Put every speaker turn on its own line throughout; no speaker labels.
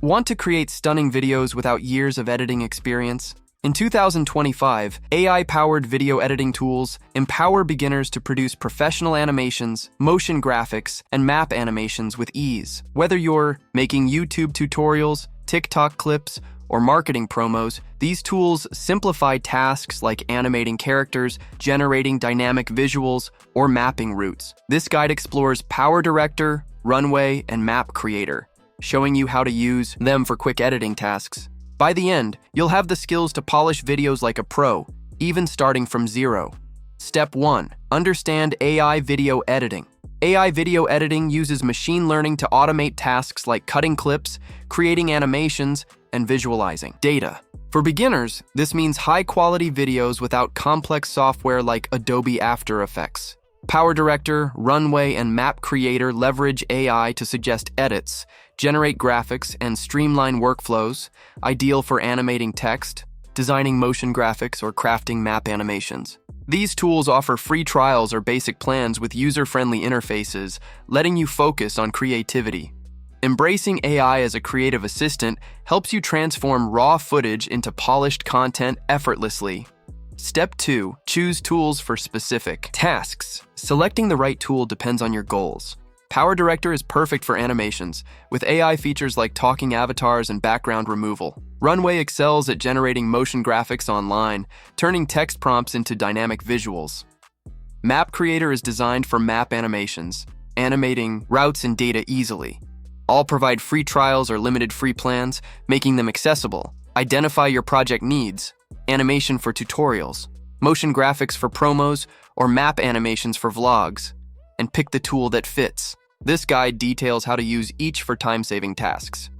Want to create stunning videos without years of editing experience? In 2025, AI-powered video editing tools empower beginners to produce professional animations, motion graphics, and map animations with ease. Whether you're making YouTube tutorials, TikTok clips, or marketing promos, these tools simplify tasks like animating characters, generating dynamic visuals, or mapping routes. This guide explores PowerDirector, Runway, and MapCreator, showing you how to use them for quick editing tasks. By the end, you'll have the skills to polish videos like a pro, even starting from zero. Step 1. Understand AI video editing. AI video editing uses machine learning to automate tasks like cutting clips, creating animations, and visualizing data. For beginners, this means high-quality videos without complex software like Adobe After Effects. PowerDirector, Runway, and MapCreator leverage AI to suggest edits, generate graphics, and streamline workflows, ideal for animating text, designing motion graphics, or crafting map animations. These tools offer free trials or basic plans with user-friendly interfaces, letting you focus on creativity. Embracing AI as a creative assistant helps you transform raw footage into polished content effortlessly. Step 2. Choose tools for specific tasks. Selecting the right tool depends on your goals. PowerDirector is perfect for animations, with AI features like talking avatars and background removal. Runway excels at generating motion graphics online, turning text prompts into dynamic visuals. MapCreator is designed for map animations, animating routes and data easily. All provide free trials or limited free plans, making them accessible. Identify your project needs: animation for tutorials, motion graphics for promos, or map animations for vlogs, and pick the tool that fits. This guide details how to use each for time-saving tasks.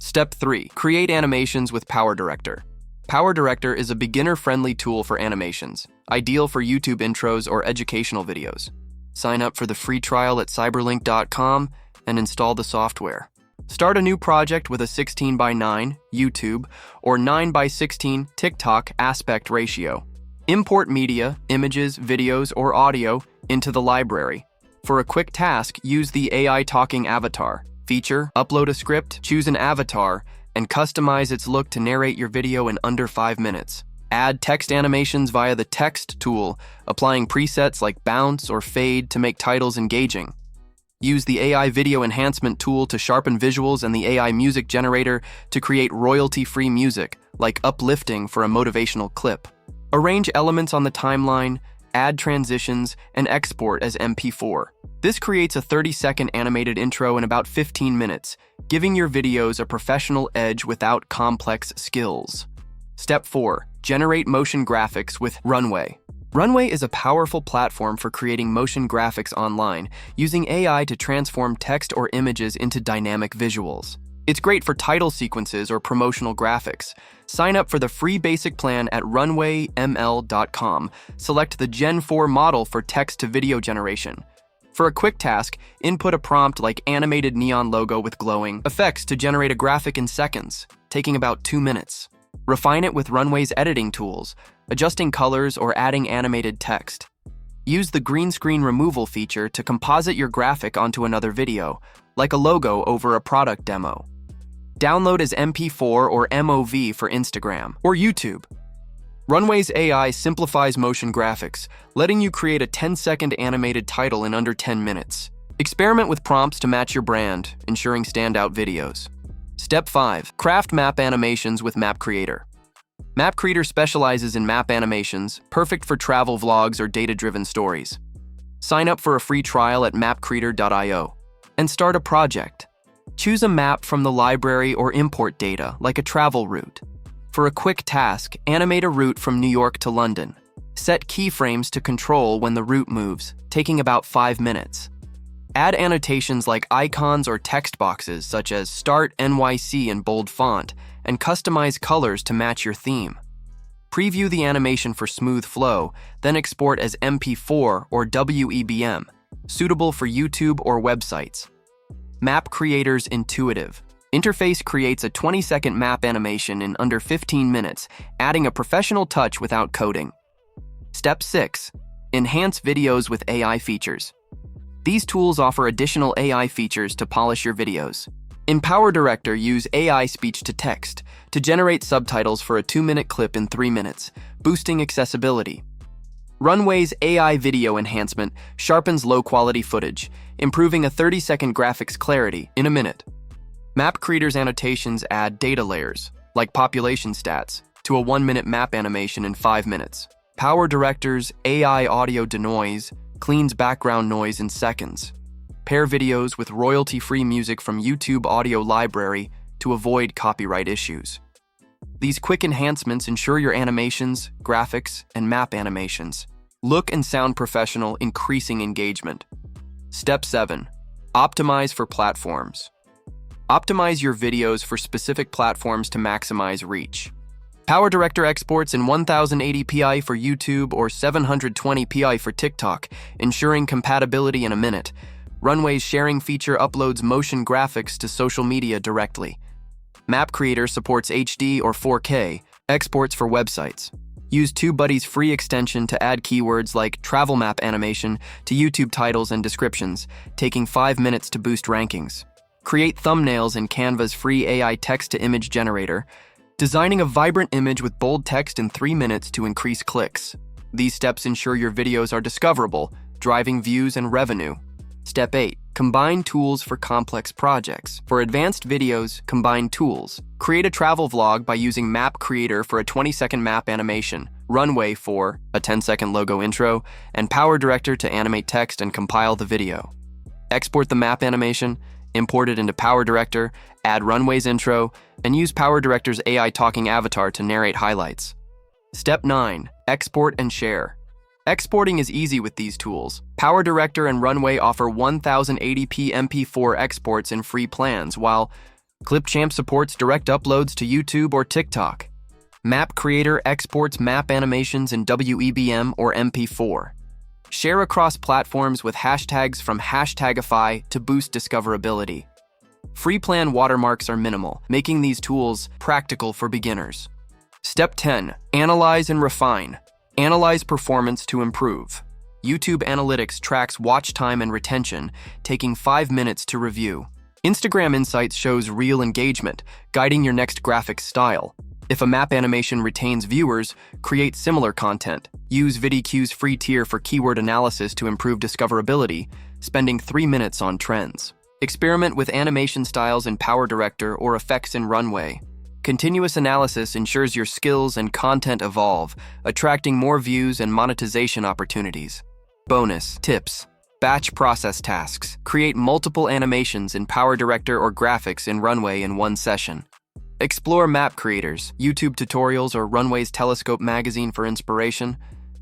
Step 3. Create animations with PowerDirector. PowerDirector is a beginner-friendly tool for animations, ideal for YouTube intros or educational videos. Sign up for the free trial at cyberlink.com and install the software. Start a new project with a 16:9 YouTube or 9:16 TikTok aspect ratio. Import media, images, videos, or audio into the library. For a quick task, use the AI Talking Avatar feature, upload a script, choose an avatar, and customize its look to narrate your video in under 5 minutes. Add text animations via the text tool, applying presets like bounce or fade to make titles engaging. Use the AI Video Enhancement tool to sharpen visuals and the AI Music Generator to create royalty-free music, like uplifting for a motivational clip. Arrange elements on the timeline, add transitions, and export as MP4. This creates a 30-second animated intro in about 15 minutes, giving your videos a professional edge without complex skills. Step 4. Generate motion graphics with Runway. Runway is a powerful platform for creating motion graphics online, using AI to transform text or images into dynamic visuals. It's great for title sequences or promotional graphics. Sign up for the free basic plan at runwayml.com. Select the Gen 4 model for text-to-video generation. For a quick task, input a prompt like animated neon logo with glowing effects to generate a graphic in seconds, taking about 2 minutes. Refine it with Runway's editing tools, adjusting colors or adding animated text. Use the green screen removal feature to composite your graphic onto another video, like a logo over a product demo. Download as MP4 or MOV for Instagram or YouTube. Runway's AI simplifies motion graphics, letting you create a 10-second animated title in under 10 minutes. Experiment with prompts to match your brand, ensuring standout videos. Step 5. Craft map animations with MapCreator. MapCreator specializes in map animations, perfect for travel vlogs or data-driven stories. Sign up for a free trial at mapcreator.io and start a project. Choose a map from the library or import data, like a travel route. For a quick task, animate a route from New York to London. Set keyframes to control when the route moves, taking about 5 minutes. Add annotations like icons or text boxes such as Start NYC in bold font, and customize colors to match your theme. Preview the animation for smooth flow, then export as MP4 or WEBM, suitable for YouTube or websites. MapCreator's intuitive interface creates a 20-second map animation in under 15 minutes, adding a professional touch without coding. Step 6. Enhance videos with AI features. These tools offer additional AI features to polish your videos. In PowerDirector, use AI speech-to-text to generate subtitles for a 2-minute clip in 3 minutes, boosting accessibility. Runway's AI video enhancement sharpens low-quality footage, improving a 30-second graphics clarity in a minute. MapCreator's annotations add data layers, like population stats, to a 1-minute map animation in 5 minutes. PowerDirector's AI audio denoise cleans background noise in seconds. Pair videos with royalty-free music from YouTube Audio Library to avoid copyright issues. These quick enhancements ensure your animations, graphics, and map animations look and sound professional, increasing engagement. Step 7. Optimize for platforms. Optimize your videos for specific platforms to maximize reach. PowerDirector exports in 1080p for YouTube or 720p for TikTok, ensuring compatibility in a minute. Runway's sharing feature uploads motion graphics to social media directly. MapCreator supports HD or 4K exports for websites. Use TubeBuddy's free extension to add keywords like travel map animation to YouTube titles and descriptions, taking 5 minutes to boost rankings. Create thumbnails in Canva's free AI text-to-image generator, designing a vibrant image with bold text in 3 minutes to increase clicks. These steps ensure your videos are discoverable, driving views and revenue. Step 8. Combine tools for complex projects. For advanced videos, combine tools. Create a travel vlog by using MapCreator for a 20-second map animation, Runway for a 10-second logo intro, and PowerDirector to animate text and compile the video. Export the map animation, import it into PowerDirector, add Runway's intro, and use PowerDirector's AI talking avatar to narrate highlights. Step 9. Export and share. Exporting is easy with these tools. PowerDirector and Runway offer 1080p MP4 exports in free plans, while Clipchamp supports direct uploads to YouTube or TikTok. MapCreator exports map animations in WEBM or MP4. Share across platforms with hashtags from #Ghify to boost discoverability. Free plan watermarks are minimal, making these tools practical for beginners. Step 10. Analyze and refine. Analyze performance to improve. YouTube Analytics tracks watch time and retention, taking 5 minutes to review. Instagram Insights shows real engagement, guiding your next graphic style. If a map animation retains viewers, create similar content. Use VidIQ's free tier for keyword analysis to improve discoverability, spending 3 minutes on trends. Experiment with animation styles in PowerDirector or effects in Runway. Continuous analysis ensures your skills and content evolve, attracting more views and monetization opportunities. Bonus tips. Batch process tasks. Create multiple animations in PowerDirector or graphics in Runway in one session. Explore MapCreator's YouTube tutorials or Runway's Telescope magazine for inspiration.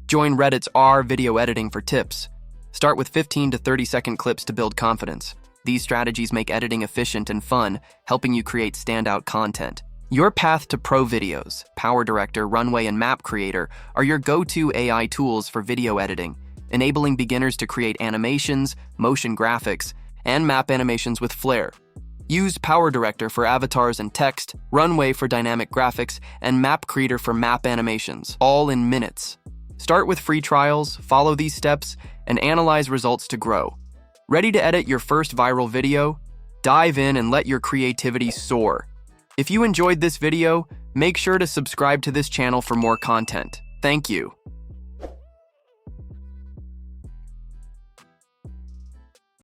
Join Reddit's Video editing for tips. Start with 15 to 30-second clips to build confidence. These strategies make editing efficient and fun, helping you create standout content. Your path to pro videos. PowerDirector, Runway, and MapCreator are your go-to AI tools for video editing, enabling beginners to create animations, motion graphics, and map animations with flair. Use PowerDirector for avatars and text, Runway for dynamic graphics, and MapCreator for map animations, all in minutes. Start with free trials, follow these steps, and analyze results to grow. Ready to edit your first viral video? Dive in and let your creativity soar. If you enjoyed this video, make sure to subscribe to this channel for more content. Thank you.